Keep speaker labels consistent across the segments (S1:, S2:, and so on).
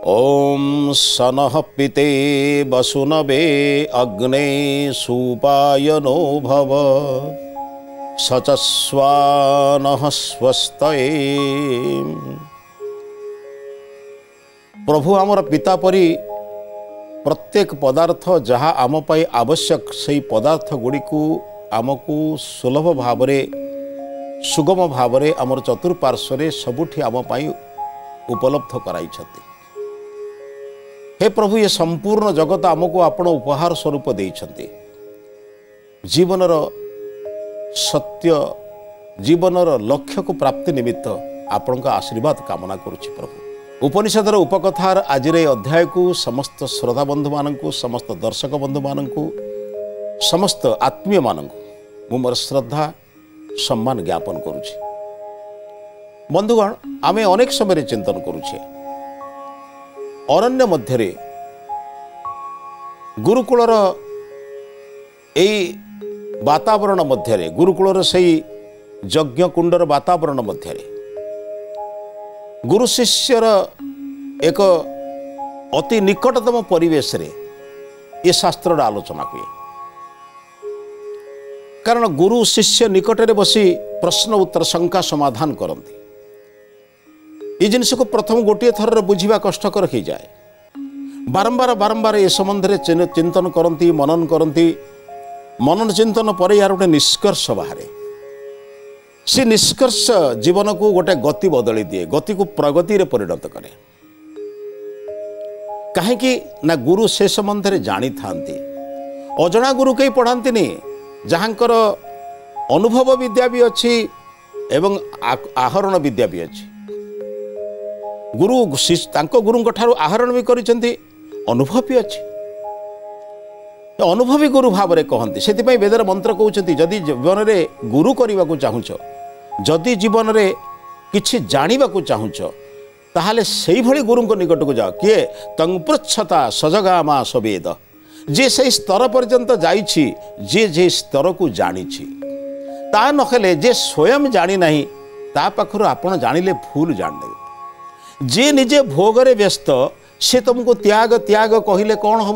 S1: ओम सनः पिते वसुनवे अग्ने सुपायनो भव सचस्वानः स्वस्तये। प्रभु आमर पिता परी प्रत्येक पदार्थ जहाँ आम पाई आवश्यक से पदार्थ गुड़ी को आमको सुलभ भाव सुगम भाव आमर चतुर्पार्श्व सबुठी आम पाई उपलब्ध कराई। हे प्रभु ये संपूर्ण जगत आमको आपण उपहार स्वरूप देइछन्ति। जीवनर सत्य जीवनर लक्ष्य को प्राप्ति निमित्त आपण का आशीर्वाद कामना करुछि। प्रभु उपनिषदर उपकथार आज अध्याय को समस्त श्रोता बंधु मानू समस्त दर्शक बंधु मानू समस्त आत्मीय मानू मोर श्रद्धा सम्मान ज्ञापन करुछि। बंधुगण आमे अनेक समय चिंतन करुछे अरण्य मध्यरे गुरुकुलर एई वातावरण मध्यरे गुरुकुलर सही यज्ञ कुंडर वातावरण मध्यरे गुरु शिष्यर एक अति निकटतम परिवेश रे ये शास्त्र आलोचना हुए। कारण गुरु शिष्य निकटरे बसी प्रश्न उत्तर शंका समाधान करती। ये जिनस को प्रथम गोटे थर बुझा कष्टकर हो जाए। बारंबार बारंबार ए संबंध में चिंतन करती मनन करती। मनन चिंतन पर यार गोटे निष्कर्ष बाहर से निष्कर्ष जीवन को गोटे गति बदली दिए गति को प्रगति रे परिणत करे। कहीं ना गुरु से संबंध में जानी था अजणा गुरु कई पढ़ाती जहाँकर अनुभव विद्या भी अच्छी एवं आहरण विद्या भी अच्छी। गुरु गुरुंक ठारू आहरण भी करिसेंती अनुभव भी अच्छी। अनुभवी गुरु भाव में कहते से वेदर मंत्र कहते जदि जीवन में गुरु करने को चाहूच जदि जीवन में किछि जानिबा को चाहूच ताहले सेही भली गुरुंक निकट को जाओ। किए तंग पृच्छता सजगामा सवेद जे से स्तर पर्यंत जाइछि जे जे स्तर को जानिछि ता नखले जे स्वयं जानी नहीं ता पाखरु आपण जानिले भूल जान जे निजे भोगरे व्यस्त से तुमको त्याग त्याग कहले कौन हम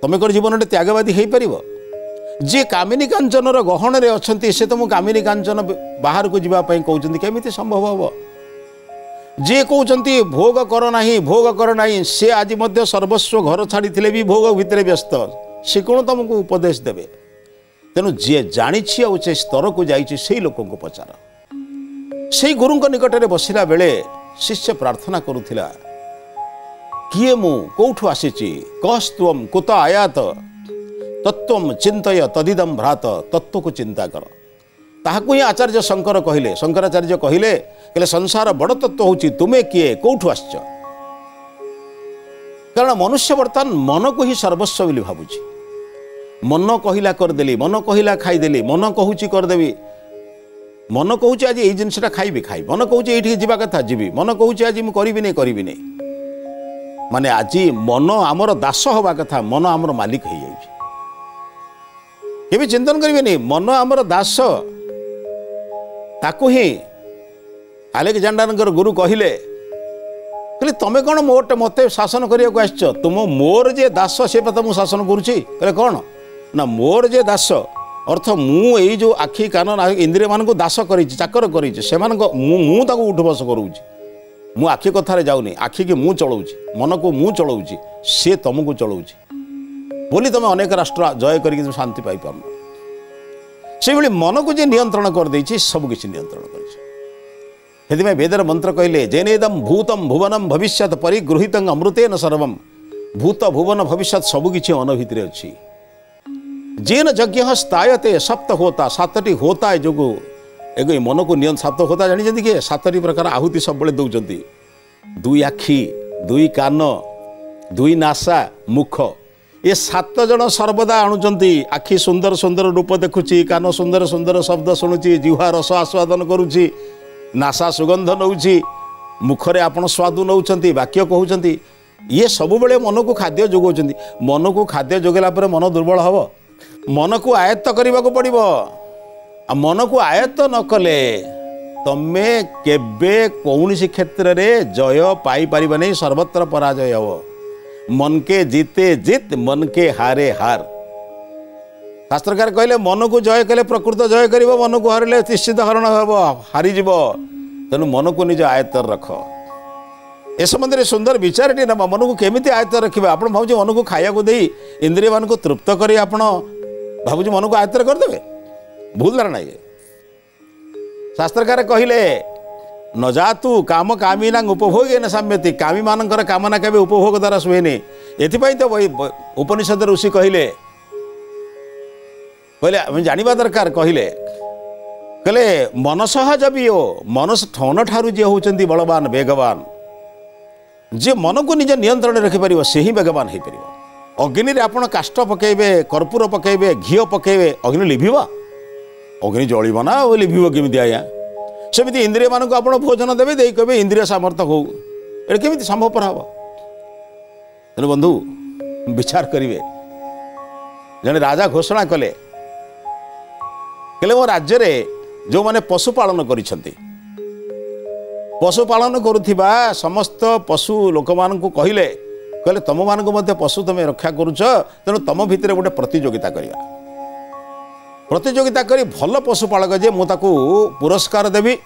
S1: तुम कर जीवन में त्यागवादी हो पार। जे कामिनी कांचन गहन रे अच्छी से तुम कामिनी कांचन बाहर को जावाई कहते केमिति संभव हम। जे कहते भोग कर नहीं भोग कर नहीं से आज मध्य सर्वस्व घर छाड़ी भी भोग भितर व्यस्त से कौन तुमको उपदेश देवे। तेणु जी जानी से स्तर को जाई लोक को पचार। से गुरुंक निकट में बसला बेले शिष्य प्रार्थना करुथिला किए मु कौठु आसीची कस्तम कुत आयात तत्व चिंतय तदिदम भ्रात तत्व को चिंता कर। ताहाकु ही आचार्य शंकर कहले शंकराचार्य कहले संसार बड़ तत्व होची तुमे किए कौठु आसच। कारण मनुष्य बर्तमान मन को ही सर्वस्व बोली भाबुची। मन कहला करदेली मन कहला खाईदेली मन कहूची करदेवी मन कहूँ आज ये जिनसा खाइबी खाई मन कहूँ ये जावा कथा जीवी मन कहूँ आज मुझे करी नहीं माने आज मन आमर दास हवा कथा मन आमर मालिक हो जाए। चिंतन करें मन आमर दास ताकू ही अलेक्जेंडर गुरु कहले तुम कौन मोट मत शासन करने को आस तुम मोर जे दास से तुम शासन करुच्ची कौन ना मोर जे दास अर्थ मु यही जो आखि कान इंद्रिय मान को दास कर चाकर कर उठ बस करूँगी मु आखि कथार जाऊनी आखि की मु चलाऊँगी मन को मु चलाऊँगी सी तुमको चलाऊँगी बोली तुम अनेक राष्ट्र जय करके शांति पाई पार से मन को जे नियंत्रण कर देछि सबकिछि नियंत्रण कर। वेदर मंत्र कहले जेनेदम भूतम भुवनम भविष्यत परिगृहित अमृतेन सर्वम भूत भुवन भविष्यत सबकिछि अन भितरे अछि। जेन यज्ञ स्थायते सप्त होता सातटी होता है जो एक मन को नियंत्रण सप्त होता जानी कि सातटी प्रकार आहुति सब बड़े दौरान दुई आखि दुई कान दुई नासा मुख ये 7 जन सर्वदा आणुचंती। आखि सुंदर सुंदर रूप देखुची कान सुंदर सुंदर शब्द शुणुची जिह्वा रस आस्वादन करुची नासा सुगंध नौची मुखरे आपण स्वादु नौचंती वाक्य कहउचंती ये सब बेले मन को खाद्य जोगाउचंती। मन को खाद्य जोगेला पर मन दुर्बल हबो मन को आयत्त करने को पड़ो। मन को आयत्त न कले तमे केबे कौनसी क्षेत्र में जय पाई परिबा नहीं, सर्वत्र पराजय हो। मन के जीते जीत, मन के हारे हार। शास्त्रकार कहले मन को जय कले प्रकृत जय कर, मन को हरले निश्चित हरण हम हारीज। तेणु मन को निज आयत्त रख। ए संबंध सुंदर विचारटी ना, मन को केमी आयत्त रखिए। आप भाव मन को खाया को दे इंद्रिय मान को तृप्त कर भावुँ मन को आयत्त करदे, भूल धारणा ये। शास्त्रकार कहले न जातु काम कामी ना उपभोग न साम्यति, कामी मानकर कामना केबे उपभोग द्वारा सुहेनी। एथिपाई तो उपनिषद ऋषि कहले जानिबा दरकार। कहले मनसह जबियो, मनस ठन ठारू जे होचंती बलवान वेगवान, जे मन को निज नियंत्रण रखिपर से ही वेगवान हो पार। अग्नि रे आपण काष्ठ पकेबे, कर्पूर पकेबे, घी पकेबे, अग्नि लिभिब, अग्नि जलिब ना, लिभिब केमिति आया। सेमिति इंद्रिय मान को आपण भोजन देवे, दे कहबे इंद्रिय सामर्थ्य हो, ए केमिति संभवपर हम। तेणु बंधु विचार करिवे। जने राजा घोषणा कले मो राज्य रे जो माने पशुपालन करिसेंती, पशुपालन करुथिबा समस्त पशु लोक मान को कहले तुम मान को मध्य पशु तुम रक्षा करुच, तेणु तुम भितर गोटे प्रतियोगिता करिया। प्रतियोगिता करी भल पशुपालक जे मु ताकू पुरस्कार देवी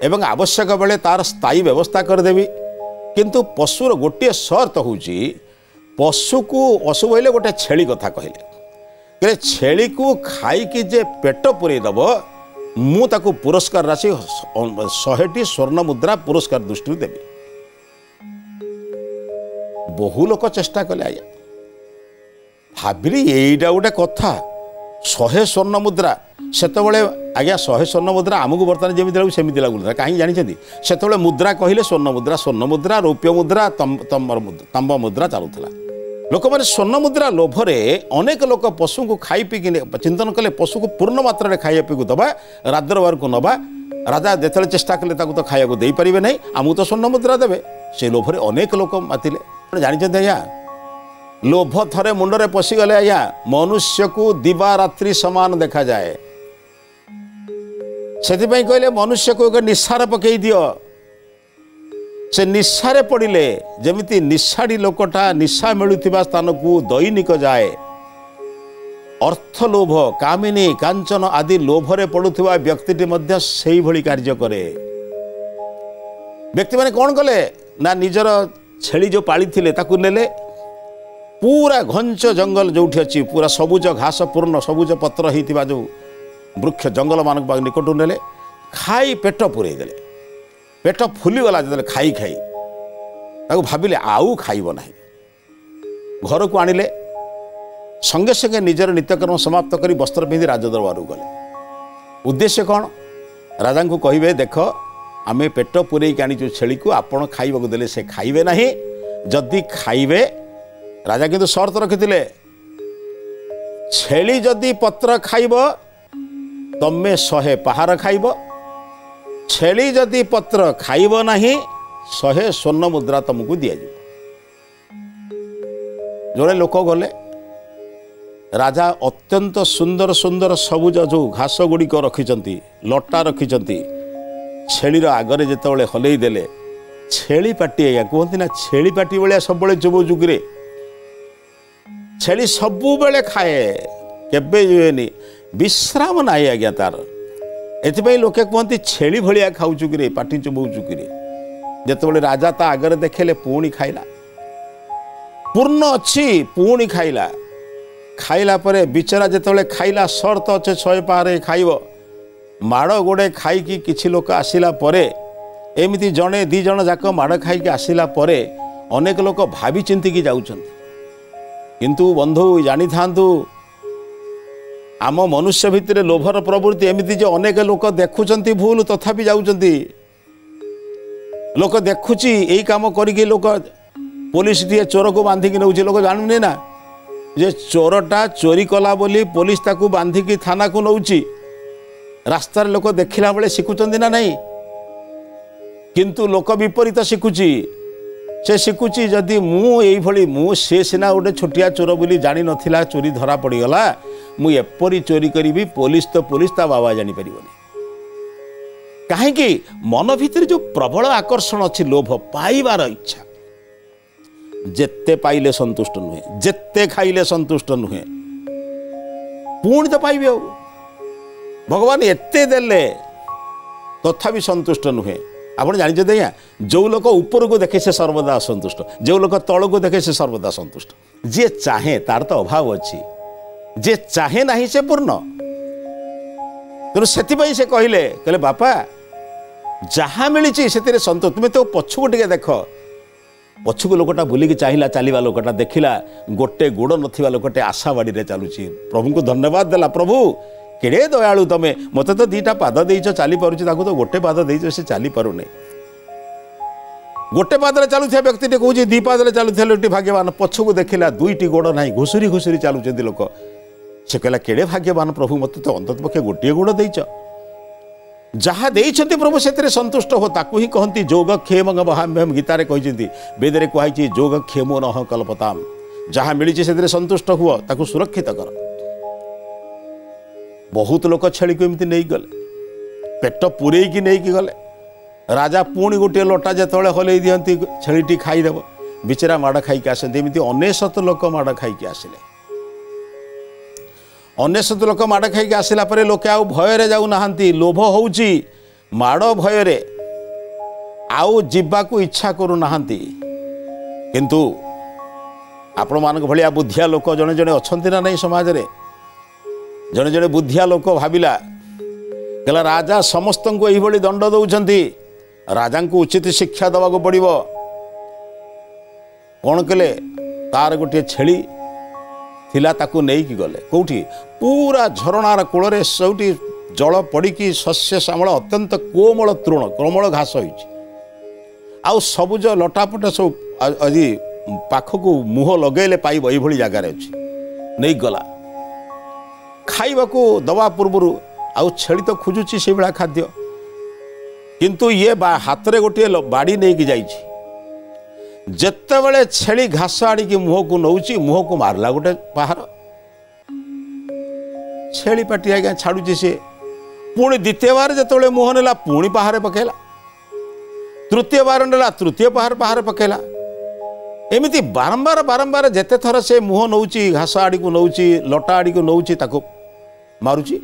S1: एवं आवश्यक बेले तार स्थायी व्यवस्था करदेवी। किंतु पशुर गोटे शर्त होची, पशु को पशु बोले गोटे छेली कथा कहले छेली को खाई जे पेट पुरे दब, मु ताकू पुरस्कार राशि 100टी स्वर्ण मुद्रा पुरस्कार दृष्टि देवी। बहु लोक चेष्टा कले आज्ञा, भाविली यहीटा गोटे कथा 100 स्वर्ण मुद्रा। सेतबले आज्ञा 100 स्वर्ण मुद्रा आमको बर्तमान जमी लगू सेमती लगुना, कहीं जानते से मुद्रा कहले स्वर्ण मुद्रा, स्वर्ण मुद्रा, रौप्य मुद्रा, तांब मुद्रा चलुला। लोक मैंने स्वर्ण मुद्रा लोभरे अनेक लोक पशु को खाई पी चिंतन कले पशु को पूर्ण मात्रा खाया पी दबा, राजदरबार को नवा। राजा जिते चेष्टा कले तो खाया को दे पारे ना, आमको तो स्वर्ण मुद्रा देवे। से लोभरे अनेक लोक मातिले। जानते आज्ञा लोभ थरे मुंडरे पशिगले आज्ञा मनुष्य को दिवा रात्रि समान देखा जाए। से कहले मनुष्य को एक निस्सार पकई दियो, से निस्सारे पड़िले जमिति निस्साड़ी लोकटा निशा मिलुथिबा स्थान को दैनिक जाए। अर्थ लोभ, कामिनी, कांचन आदि लोभरे पड़ुथिबा व्यक्तिटी मध्य सेही भली कार्य करे। व्यक्ति माने कौन कले ना निजर छेली जो पाली थिले ताकू नेले, पूरा घंच जंगल जो अच्छी पूरा सबुज घास पूर्ण सबुज पत्र होता जो वृक्ष जंगल मान निकटू नेले, खाई पेट पूरे देले। पेट फुलीगला जो खाई खाई ताकू भाविले आउ खाइब ना, घर को आणिले संगे संगे निजर नित्यकर्म समाप्त करी वस्त्र पिंधि राजदरबार गले। उद्देश्य कौन? राजा को कहे देख आमे पेट पूरे आनीचु छेली को, आपण खाइबा देले से खाइबे नाही, जदि खाइबे राजा किंतु शर्त रखिथिले छेली जदि पत्र खाइब तमे 100 पहाड़ खाइब, छेली जदि पत्र खाइब नाही 100 स्वर्ण मुद्रा तुमको दिया जाए। जोड़े लोक गले, राजा अत्यंत सुंदर सुंदर सबुज जो घास गुड़िक रखिंट लटा रखिंट छेलीर आगरे जिते हलई देले, छेली पाटी आज्ञा कहती ना छेली पाटी भाया सब जुब जुगे छेली सबु बेले खाए, केबे जुएनी, विश्राम नाई आज्ञा तार। एथिपाई लोके कहती छेली भलिया खाऊचु कि पाटी चुबौचु कि। जिते राजा ता आगरे देखेले पुणी खाइला, पूर्ण अच्छी पुणी खाइला। खाइला परे बिचरा जिते खाइला शर्त अच्छे 100 पहाड़ खाइब, माड़ गोड़े खाई किछि लोक आसिला परे, एमिति जणे दी जण जाक माड़ खाई आसिला परे अनेक लोक भावी चिंतिकी जाउछन्ति। किंतु बंधु जानी थांतु आम मनुष्य भितर लोभर प्रवृत्ति एमिति जे अनेक लोक देखुचंती भूल तथापि जाउचंती। लोक देखुची एई काम करिके लोक पुलिस टी चोर को बांधिकी नौची, लोक जानूनी ना जे चोरटा चोरी कला बोली पुलिस ताकू बांधिकी थाना को नौची। रास्तार लोक देखिला बेले शिखुचंती ना नहीं, किंतु लोक विपरीत शिखुची। से शिखुची जदि मु से सिना गोटे छोटिया चोर बोली जानी नथिला, चोरी धरा पड़ीगला, मु एपरी चोरी करी पुलिस तो पुलिस ता बाबा जानी परिबनी। कहीं मन भितर जो प्रबल आकर्षण अच्छी लोभ पाइबार इच्छा जेते पाइले संतुष्ट नुहे जेते खाइले संतुष्ट नुहे पुणी तो पाइबे आ भगवान एते देले तथापि संतुष्ट नुहे आप जानते आज्ञा जो लोक ऊपर को देखे से सर्वदा असंतुष्ट जो लोक तल को देखे से सर्वदा संतुष्ट जी चाहे तार तो अभाव अच्छी जे चाहे ना से पूर्ण तेणु से कहले बापा जहाँ मिली से संतोष तुम्हें तो पछू टे देख पछुक लोकटा बुलिकी चाहिला चलवा लोकटा देखला गोटे गोड़ नथिबा लोकटे आशा बाड़ी रे चलुची प्रभु को धन्यवाद देला प्रभु केड़े दयालु तमे मते तो दीटा पाद देइछ चली पारुची ताको तो गोटे पाद देइछ से चली पारुने गोटे पादरे चलुथिया व्यक्ति टे कहूची दी पादरे चलुथिया लोकटी भाग्यवान पछुक देखला दुईटी गोड़ नाही घुसुरी घुसुरी चलुचंदी लोक से कहला केड़े भाग्यवान प्रभु मते तो अंतत पक्षे गोटे गोड़ देइछ जहाँ देइछंती प्रभु से संतुष्ट हो ताकू ही कहती जोग क्षेम वहाम्यम गीतारे कहते वेदरे कहुई जोग क्षेमो न कल्पताम जहाँ मिली से संतुष्ट हुआ ताकू सुरक्षित कर बहुत लोक छेली को एमती नहीं गले पेट पूरे की नहीं की गले राजा पुणी गोटे लटा जो हल दिखती छेलीटी खाईदेव बिचरा माड़ खाई आसती एमती 99 लोक माड़ खाई आसिले 99 लोक माड़ खाई आसला पर लोके आउ भୟରେ जाऊना लोभ होउची माड़ भୟରେ आउ जीवाकू इच्छा करूना किंतु आपण मान भलिया बुद्धिया लोक जड़े जड़े अच्छा ना नहीं समाज रे जड़े जड़े बुद्धिया लोक भाविला कहला राजा समस्त को यही दंड दौरान राजा को उचित शिक्षा दवाक पड़ो कौन कले तार गोटे छेली थिला ताकू नहीं की गले कौटी पूरा झरणार कूल सौटी जल पड़ी शस्य श्यामल अत्यंत कोमल तृण कोमल घास हो सबुज लटापट सब आज पाखक मुह लगेले पाइब ये जगार अच्छी नहीं गला खाइबा दवा पूर्वर आउ छेली तो खोजुची से भाया खाद्य किंतु ये हाथ में गोटे बाड़ी नहीं कि जाइए जेते बड़े छेली घास आड़ी मुह को नौची मुह को मारला गोटे पहाड़ छेली पाटी आज्ञा छाड़ुची सी पुणी द्वितीय बार जो मुह नेला पुणी पहाड़ पकेला तृतीय बार नेला तृतीय पहाड़ पकेला एमती बारंबार बारंबार जेते थर से मुह नौची घास आड़ी को नौची लटा आड़ी को नौची ताको मारुची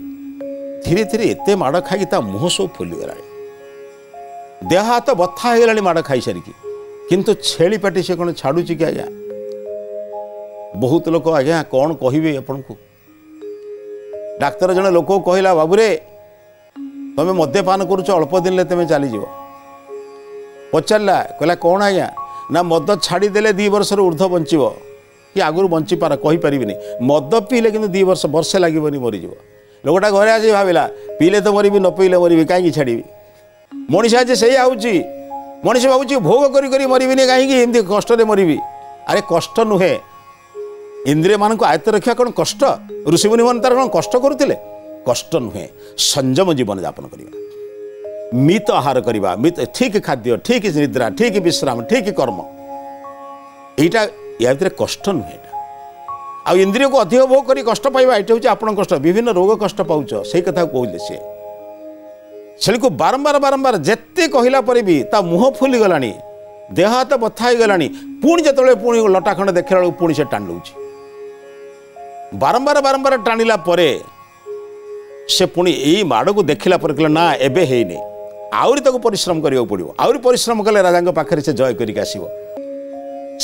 S1: धीरे धीरे एते माड़ खाई मुह सब फुलीगला देह हाथ बथा हो गला माड़ खाई सारिकी किंतु छेली पाटी से कौन छाड़ुची कि आज्ञा बहुत लोक आज्ञा कौन कहे आपण को डाक्तर जने लोक कहला बाबूरे तुम्हें मद्यपान करुच अल्प दिन तुम चलीज पचारा कहला कौन आज्ञा ना मद छाड़देले 2 वर्ष ऊर्ध बंचब कि आगुरी बंचीपार कहीपरि मद पीले कि 2 वर्ष वर्षे लगे मरीज लोकटा घरे आज भाविला पीले तो मरबी न पीले मरबी कहीं छाड़ी मनीष आज से आउची मनीष भावुची भोग करी मरबी कहीं एमती कष्ट मरबी अरे कष्ट नुहे इंद्रिय मान आयत्त रखा कौन कष्ट ऋषिमुनि मन तार कौन कष्ट करुले कष्ट नुहे संयम जीवन यापन करवा मित आहार करवा मित ठीक खाद्य ठीक निद्रा ठीक विश्राम ठीक कर्म यहीटा या भीतर कष्ट नुहे आ इंद्रिय को अधिक भोग कर कष्ट पाइबा ये हूँ आप कष्ट विभिन्न रोग कष्ट पाच से कथा कहले सी छेली को बारंबार बारंबार जेते कहला पर भी ता मुह फुली गला देह हाथ बथा हो गला पुणी जो पुणी लटा खंड देखला बेलू पुणी से टाणी दौर बारंबार बारंबार टाणिला परे से पुणी यही माड़ को देखला पर कहला ना एबे हेनी आउरी ताको परिश्रम करियो पड़ियो आउरी परिश्रम कले राजा पाखरे से जय करिक आसीबो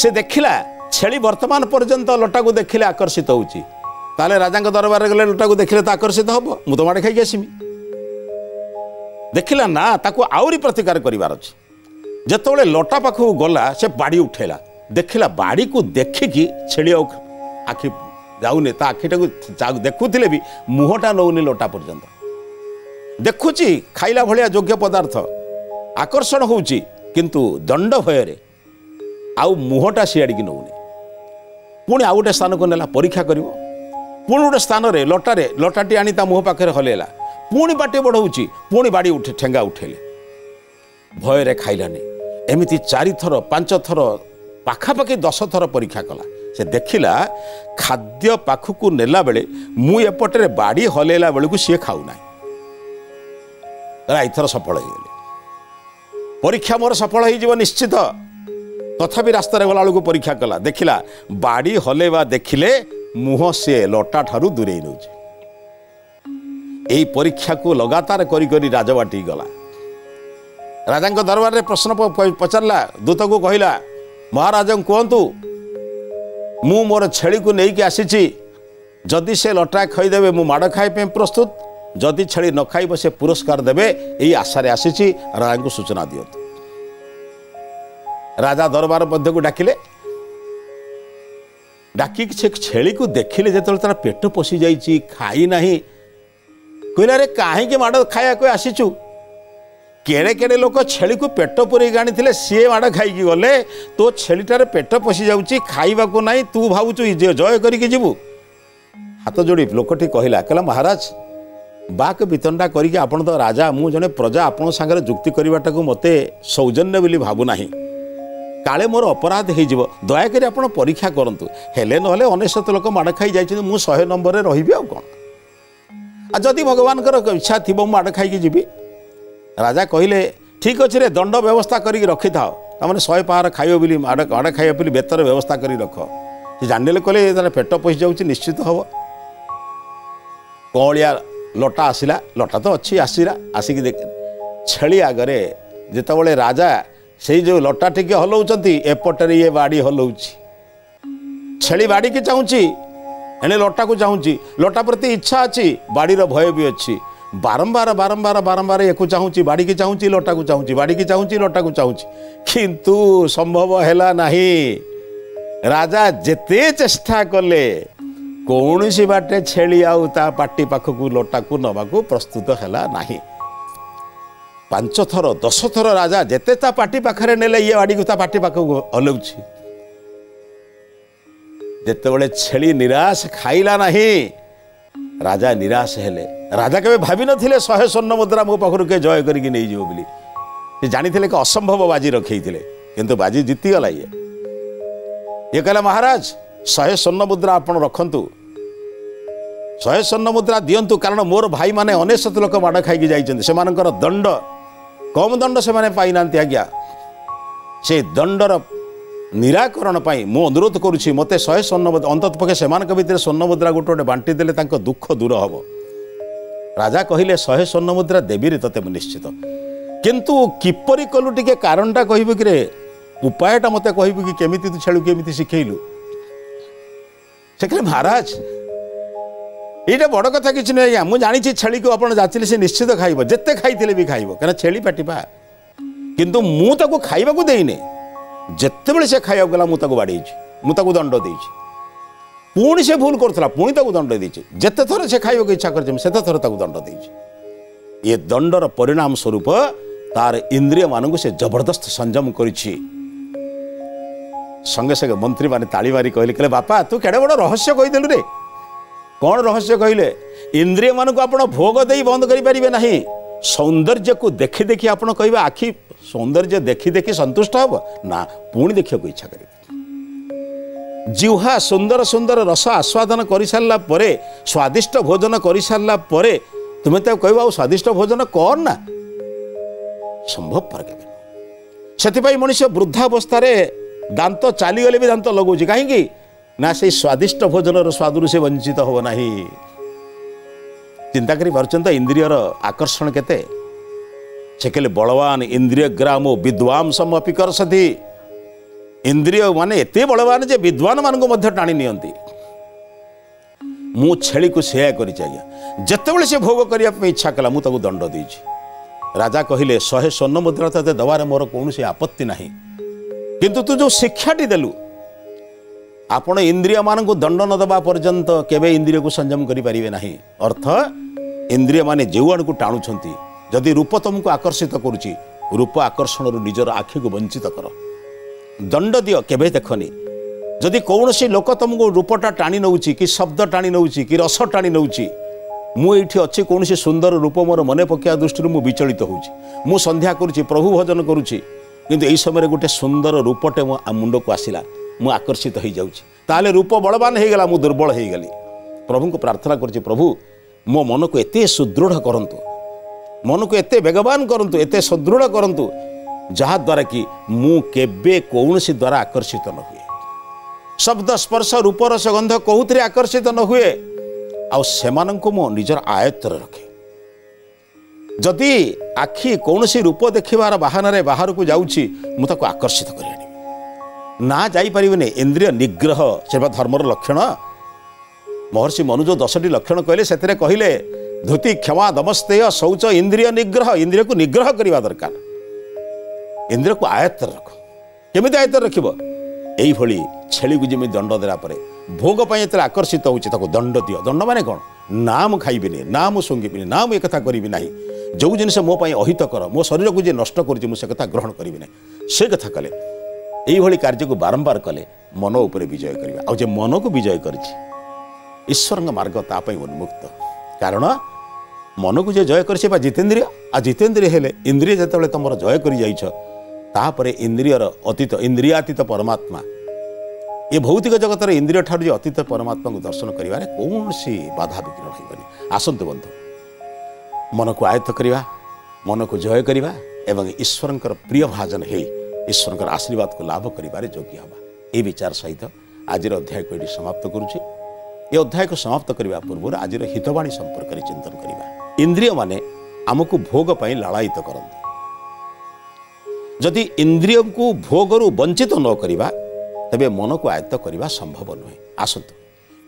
S1: से देखिला छेली वर्तमान पर्यंत लटा को देखिले आकर्षित होउची ताले राजा दरबार गले लटा को देखिले तो आकर्षित हबो मु तो माड़े खाई आसीमी देखिला ना ताको आउरी प्रतिकार करिवार अछि जेतोले लटा पाखु गला से बाड़ी उठेला देखिला बाड़ी को देखिकी छेली आखि जाऊनी ता आखिटा को देखुथिले भी मुहटा नौनी लटा पर्यंत देखुची खाइला भलिया योग्य पदार्थ आकर्षण होउची किंतु दंड भୟରେ आउ मुहटा सियाड़ी की नौनी पुणी आउ गोटे स्थान को नेला परीक्षा करिवो पुणी गोटे स्थान रे लटाटी आनी ता मुह पाखरे हलेला पुणी बाटे बढ़ाऊची पुणी बाड़ी उठे ठेंगा उठेले भୟରେ खाइलानी एमिति 4 थर 5 थर पाखापाखि 10 थर परीक्षा कला से देखिला खाद्य पाखक नेला बेले मु एपटे बाड़ी हलेला बेलू सी खाऊना एथर सफल हो परीक्षा मोर सफल हो निश्चित तथापि रास्तार गला बेलू परीक्षा कला देखला बाड़ी हलेवा देखिले मुह सी लटा ठारू दूरे नौ यही परीक्षा को लगातार करी राजबाटी गला राजा दरबार में प्रश्न पचारा दूत को कहला महाराज कहतु मु मोर छेली को लेकिन आसी जदि से लटा खाईदेवे मु माड़ खाई प्रस्तुत जदि छेली न खाइब से पुरस्कार देवे यही आशारे आसी राजा को सूचना दियंतु राजा दरबार मध्य को डाकिले डाकी से छेली को देखिले जो तार पेट पशि जाइए खाई नहीं कहला रे कहीं माड़ खाया को आसीचु केड़े केड़े लोक छेली को पेट पूरे आनी सी माड़ खाई गले तो छेलीटार पेट पशि जाऊँगी खाइबा को नहीं तू भावुचु जय करके जीवु हाथ जोड़ी लोकटी कहला कहला महाराज बाक वितंडा करके आपण तो राजा मु जने प्रजा आपण सांगरे जुक्ति करवाटा को मते सौजन्य बोली भावु नाही काले मोर अपराध हो दयाकोरी आप परीक्षा करूँ हेले ना अनेशत लोक माड़ खाई जाइए मु 100 नंबर रही आउ कौन आ जदि भगवान इच्छा थी माड़ खाई जी राजा कहले ठीक अच्छे रे दंड व्यवस्था करके रखी था मैंने 100 पहाड़ खाइब बोली माड़ खाइब बोली बेतर व्यवस्था कर रख से जाने कहले पेट पशि जाऊँगी निश्चित हम कौलिया लटा आसला लटा तो अच्छी आसला आसिक देख छेली आगरे जितेबाला राजा से जो लटा टिके हलाउंट एपटे ये बाड़ी हलाउची छेली बाड़ी की चाहूँगी एने लटा को चाहूँगी लटा प्रति इच्छा अच्छी बाड़ीर भय भी अच्छी बारंबार बारंबार बारंबार या चाहूँगी बाड़ी की चाहूँगी लटा को चाहूँगी बाड़ी की चाहूँगी लटा को चाहूँगी किंतु संभव है नहीं राजा जेते चेष्टा कले कौन सी बाटे छेली आउ ता पाटी पाखक लटा को नवा को प्रस्तुत है नहीं 5 थर 10 थर राजा जेते ता पाटी पाखरे नेले ये बाड़ी को ता पाटी पाखक हलाउछि जेतेबेले छेली निराश खाइला नहीं राजा निराश हेले राजा केबे भाभी नथिले 100 स्वर्ण मुद्रा मो पाखरु के जय करके नहीं जीव बोली से जानिथिले कि असंभव बाजी रखैथिले किंतु बाजी जीती गला ये कहला महाराज 100 स्वर्ण मुद्रा आपण रखंतु 100 स्वर्ण मुद्रा दियंतु कारण मोर भाई माने अनेशत लोक माड़ खाई जाइछन्ति सेमानकर दंड कम दंड से माने पाई नांति आज्ञा से दंडर निराकरण पाई मु अनुरोध करुछि मते 100 स्वर्ण अंतत पक्षे सेमानक भितर स्वर्ण मुद्रा गोटे गोटे बांटी देले तांको दुख दूर हबो राजा कहिले 100 स्वर्ण मुद्रा देबी रे तते निश्चित किंतु किपरि कलु टिके कारणटा कहिबो कि रे उपायटा मते कहिबो कि केमिति तू छेलु केमिति शिखैलु से कहले महाराज ये बड़ कथा किसी नहीं आज्ञा मुझे जानी छेली को आप जाचिले से निश्चित खाइब जिते खाई भी खाइब कहीं छेली पाटिपा किंतु मु ताको खाइबा को देने जितेबले से खाइबा गला मुझे बाड़ी मुझे दंड देछि पुणी से भूल करथला पुणी ताको दंड देछि जिते थर से खाइबा को इच्छा करछि सेते थर ताको दंड देछि ये दंडर परिणाम स्वरूप तार इंद्रिय मानक से जबरदस्त संयम करिछि संगे संगे मंत्री माने ताली मारी कहले बापा तू केड़े बड़ रहस्य कहीदेलु रे कौन रहस्य कहले इंद्रिय मानक आप भोग दे बंद करें ना सौंदर्य को देखी देखी आप कह आखि सौंदर्य देखी देखी संतुष्ट हम ना पुणी देखा इच्छा कर जिह्वा सुंदर सुंदर रस आस्वादन कर सारा स्वादिष्ट भोजन कर सारा तुम्हें तो कह स्वादिष्ट भोजन कर ना संभव पर से मनुष्य वृद्धावस्था दांत चलीगले भी दांत लगौच कहीं ना से स्वादिष्ट भोजन स्वादु से वंचित हो नहीं चिंता कर इंद्रियर आकर्षण केते से कहले बलवान इंद्रिय ग्रामो विद्वांसम अपि करसति इंद्रिय माने एते बलवान जे विद्वान मानक मध्य टाणी नियंती मु छेली को सेया करिछि आज्ञा जेतेबेले से भोग करिया पे इच्छा कला मु ताको दंड देछि राजा कहिले 100 स्वर्ण मुद्रा तते दवारे मोर कोनोसी आपत्ति नाही किंतु तू जो शिक्षाटी देलु आपण इंद्रिय मान को दंड न दबा पर्यंत केबे इंद्रिय को संयम करि परिबे नाही अर्थ इंद्रिय माने जेउआड को टाणुछंती जदि रूप तुमको आकर्षित करुछि रूप आकर्षण रु निजर आखि को वंचित कर दंड दियो केबे देखनी जदि कौनसी लोक तुमको रूपटा टाणी नौछि कि शब्द टाणी नौछि कि रस टाणी नौछि मु एठी अच्छी कौनसी सुंदर रूप मोर मने पकिया दृष्टि मु विचलित होउछि मु संध्या करुछि प्रभु भजन करुछि किंतु एई समय गोटे सुंदर रूपटे मो मुंड को आसिला मु आकर्षित हो जाउछि ताले रूप बलवान हो गला मु दुर्बल हो गली प्रभु को प्रार्थना करुछि प्रभु मो मन को एते सुदृढ़ करंतु मन को एते वेगवान करंतु एते सुदृढ़ करंतु जहा द्वारा कि मु केबे कौनसी द्वारा आकर्षित न हुए शब्द स्पर्श रूप रस गंध कौथिरे आकर्षित न हुए आउ मो निजर आयत्तर रखे जदि आखि कौनसी रूप देखिबार बाहाना बाहर को जाऊँगी मुझे आकर्षित कर ना जापरि इंद्रिय निग्रह से धर्मर लक्षण महर्षि मनु जो 10टी लक्षण कहले से कहले धुति क्षमा दमस्तेय शौच इंद्रिय निग्रह इंद्रिय को निग्रह करने दरकार इंद्रिय को आयत्तर रख केमी आयत्तर रख यही छेली को जमी दंड देला भोग पर आकर्षित होची दंड दियो दंड माने कौन ना मु खाइबिनी ना मु सुंगिबिनी ना मु एक करी ना जो जिनस मो अहित कर मो शरीर को जी नष्ट कर ग्रहण करी ना से कथा कले यही कार्य को बारंबार कले मन उपर विजय करवा आ मन को विजय कर ईश्वर मार्ग तापाई उन्मुक्त कारण मन को जे जय कर जितेन्द्रिय आ जितेन्द्रिय हेले इंद्रिय जिते तुम जय कर जापर इंद्रियर अतीत इंद्रियातीत परमात्मा ये भौतिक जगत इंद्रिय ठार अतीत परमात्मा को दर्शन करें कौन सी बाधा विघ्न होबनी आसतु बंधु मन को आयत्त करवा मन को जय करवा एवं ईश्वर प्रिय भाजन है ईश्वर आशीर्वाद को लाभ कर योग्य हवा ये विचार सहित आज अध्याय को ये समाप्त करुचे ये अध्याय को समाप्त करने पूर्व आज हितवाणी संपर्क में चिंतन करवा इंद्रिय माने आमको भोग पर लालायित करते जदि इंद्रिय को भोगरू वंचित न करवा तेबे मन को आयत्त करवा संभव नुहे आसतु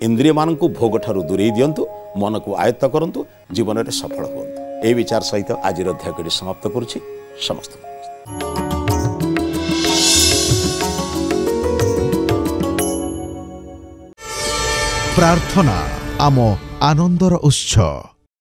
S1: इंद्रिय मान को भोग ठारू दूरे दिंतु मन को आयत्त करूँ जीवन में सफल हुंतु ए विचार सहित आज अध्याय को समाप्त करुछि समस्त
S2: प्रार्थना आम आनंदर उत्स।